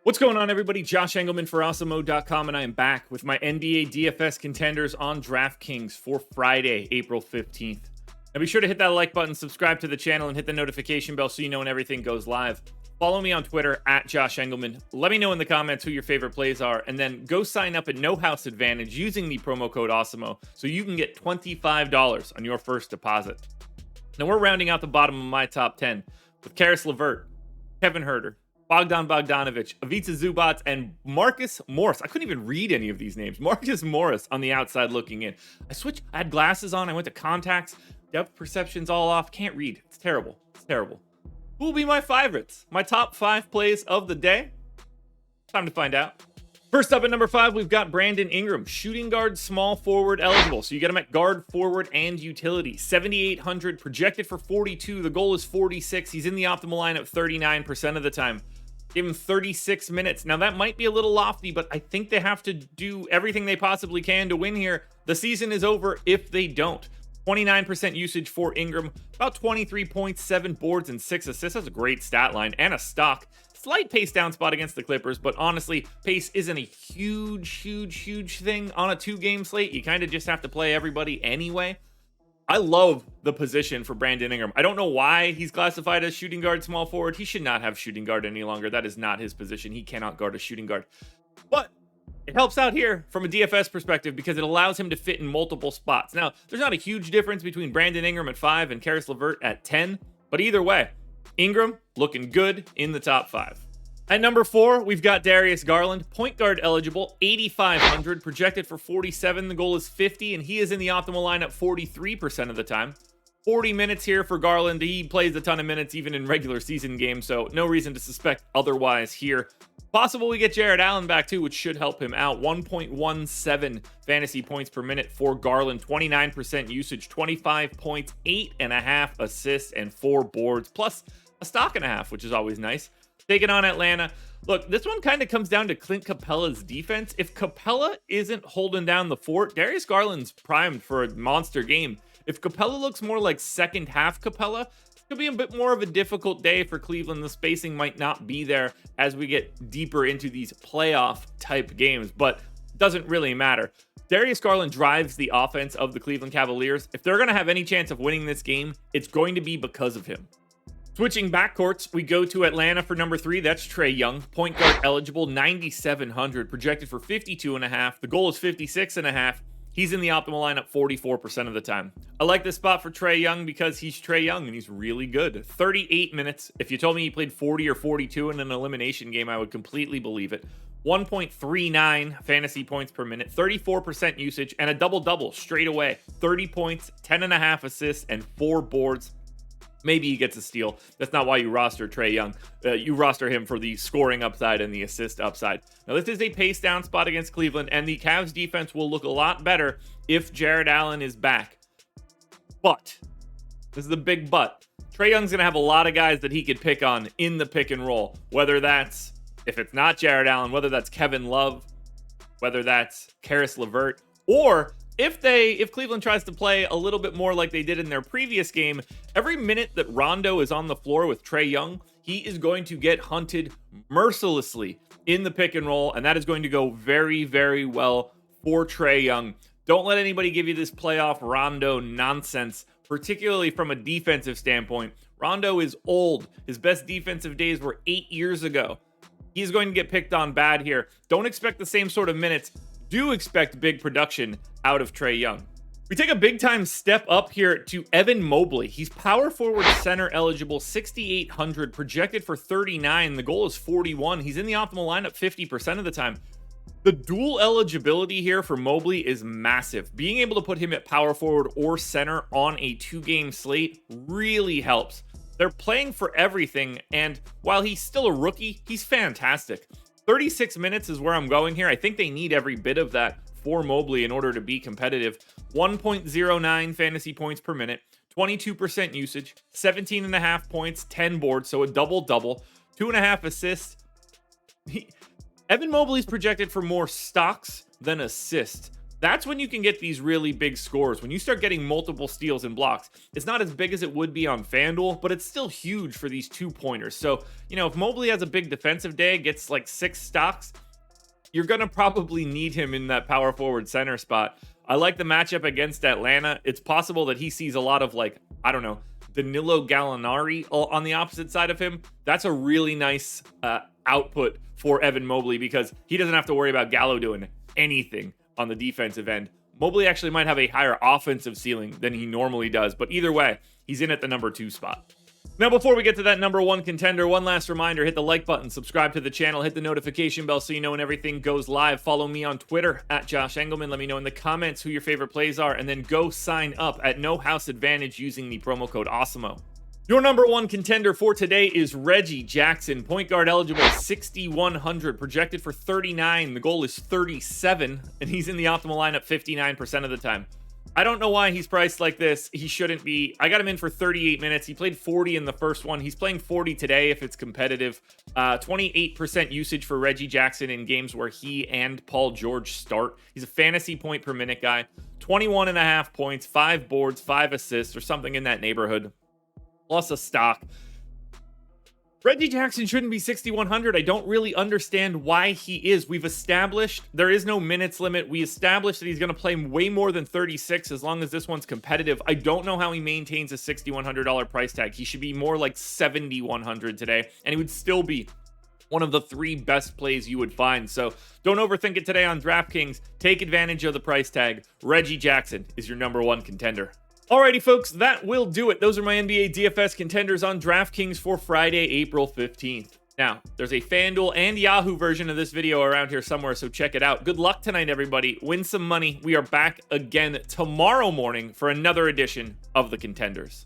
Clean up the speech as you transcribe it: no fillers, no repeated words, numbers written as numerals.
What's going on, everybody? Josh Engleman for Awesemo.com, and I am back with my NBA DFS contenders on DraftKings for Friday, April 15th. Now be sure to hit that like button, subscribe to the channel, and hit the notification bell so you know when everything goes live. Follow me on Twitter at Josh Engleman. Let me know in the comments who your favorite plays are, and then go sign up at No House Advantage using the promo code Awesemo so you can get $25 on your first deposit. Now we're rounding out the bottom of my top 10 with Caris LeVert, Kevin Huerter, Bogdan Bogdanovic, Ivica Zubac, and Marcus Morris. I couldn't even read any of these names. Marcus Morris on the outside looking in. I had glasses on. I went to contacts. Depth perception's all off. Can't read. It's terrible. It's terrible. Who will be my favorites? My top 5 plays of the day? Time to find out. First up at number 5, we've got Brandon Ingram, shooting guard, small forward eligible. So you get him at guard, forward, and utility. 7,800, projected for 42. The goal is 46. He's in the optimal lineup 39% of the time. Give him 36 minutes. Now, that might be a little lofty, but I think they have to do everything they possibly can to win here. The season is over if they don't. 29% usage for Ingram, about 23 points, 7 boards, and 6 assists. That's a great stat line and a stock. Slight pace down spot against the Clippers, but honestly, pace isn't a huge thing on a 2-game slate. You kind of just have to play everybody anyway. I love the position for Brandon Ingram. I don't know why he's classified as shooting guard, small forward. He should not have shooting guard any longer. That is not his position. He cannot guard a shooting guard. But it helps out here from a DFS perspective because it allows him to fit in multiple spots. Now, there's not a huge difference between Brandon Ingram at 5 and Caris LeVert at 10, but either way, Ingram looking good in the top 5. At number 4, we've got Darius Garland, point guard eligible, 8,500, projected for 47. The goal is 50, and he is in the optimal lineup 43% of the time. 40 minutes here for Garland. He plays a ton of minutes even in regular season games, so no reason to suspect otherwise here. Possible we get Jarrett Allen back too, which should help him out. 1.17 fantasy points per minute for Garland, 29% usage, 25 points, 8.5 assists, and 4 boards, plus a stock and a half, which is always nice. Taking on Atlanta. Look, this one kind of comes down to Clint Capella's defense. If Capella isn't holding down the fort, Darius Garland's primed for a monster game. If Capella looks more like second half Capella, it could be a bit more of a difficult day for Cleveland. The spacing might not be there as we get deeper into these playoff type games, but it doesn't really matter. Darius Garland drives the offense of the Cleveland Cavaliers. If they're going to have any chance of winning this game, it's going to be because of him. Switching backcourts, we go to Atlanta for number 3. That's Trey Young, point guard eligible, 9,700, projected for 52.5. The goal is 56.5. He's in the optimal lineup 44% of the time. I like this spot for Trey Young because he's Trey Young and he's really good. 38 minutes. If you told me he played 40 or 42 in an elimination game, I would completely believe it. 1.39 fantasy points per minute, 34% usage, and a double-double straight away. 30 points, 10.5 assists, and 4 boards. Maybe he gets a steal. That's not why you roster Trey Young. You roster him for the scoring upside and the assist upside. Now, this is a pace down spot against Cleveland, and the Cavs defense will look a lot better if Jarrett Allen is back. But, this is the big but. Trey Young's going to have a lot of guys that he could pick on in the pick and roll. Whether that's, if it's not Jarrett Allen, whether that's Kevin Love, whether that's Caris LeVert, or if Cleveland tries to play a little bit more like they did in their previous game, every minute that Rondo is on the floor with Trey Young, he is going to get hunted mercilessly in the pick and roll, and that is going to go very, very well for Trey Young. Don't let anybody give you this playoff Rondo nonsense, particularly from a defensive standpoint. Rondo is old. His best defensive days were 8 years ago. He's going to get picked on bad here. Don't expect the same sort of minutes. Do expect big production out of Trey Young. We take a big time step up here to Evan Mobley. He's power forward center eligible, 6,800, projected for 39. The goal is 41. He's in the optimal lineup 50% of the time. The dual eligibility here for Mobley is massive. Being able to put him at power forward or center on a 2-game slate really helps. They're playing for everything, and while he's still a rookie, he's fantastic. 36 minutes is where I'm going here. I think they need every bit of that for Mobley in order to be competitive. 1.09 fantasy points per minute, 22% usage, 17.5 points, 10 boards, so a double-double, 2.5 assists. Evan Mobley's projected for more stocks than assists. That's when you can get these really big scores. When you start getting multiple steals and blocks, it's not as big as it would be on FanDuel, but it's still huge for these 2-pointers. So, if Mobley has a big defensive day, gets like 6 stocks, you're going to probably need him in that power forward center spot. I like the matchup against Atlanta. It's possible that he sees a lot of Danilo Gallinari on the opposite side of him. That's a really nice output for Evan Mobley because he doesn't have to worry about Gallo doing anything on the defensive end. Mobley actually might have a higher offensive ceiling than he normally does, but either way, he's in at the number 2 spot. Now, before we get to that number 1 contender, one last reminder, hit the like button, subscribe to the channel, hit the notification bell so you know when everything goes live. Follow me on Twitter at Josh Engleman. Let me know in the comments who your favorite plays are, and then go sign up at No House Advantage using the promo code Awesemo. Your number 1 contender for today is Reggie Jackson, point guard eligible, 6,100, projected for 39. The goal is 37, and he's in the optimal lineup 59% of the time. I don't know why he's priced like this. He shouldn't be. I got him in for 38 minutes. He played 40 in the first one. He's playing 40 today if it's competitive. 28% usage for Reggie Jackson in games where he and Paul George start. He's a fantasy point per minute guy. 21.5 points, 5 boards, 5 assists, or something in that neighborhood, plus a stock. Reggie Jackson shouldn't be 6,100. I don't really understand why he is. We've established there is no minutes limit. We established that he's going to play way more than 36 as long as this one's competitive. I don't know how he maintains a $6,100 price tag. He should be more like 7,100 today, and he would still be one of the 3 best plays you would find. So don't overthink it today on DraftKings. Take advantage of the price tag. Reggie Jackson is your number 1 contender. Alrighty, folks, that will do it. Those are my NBA DFS contenders on DraftKings for Friday, April 15th. Now, there's a FanDuel and Yahoo version of this video around here somewhere, so check it out. Good luck tonight, everybody. Win some money. We are back again tomorrow morning for another edition of the Contenders.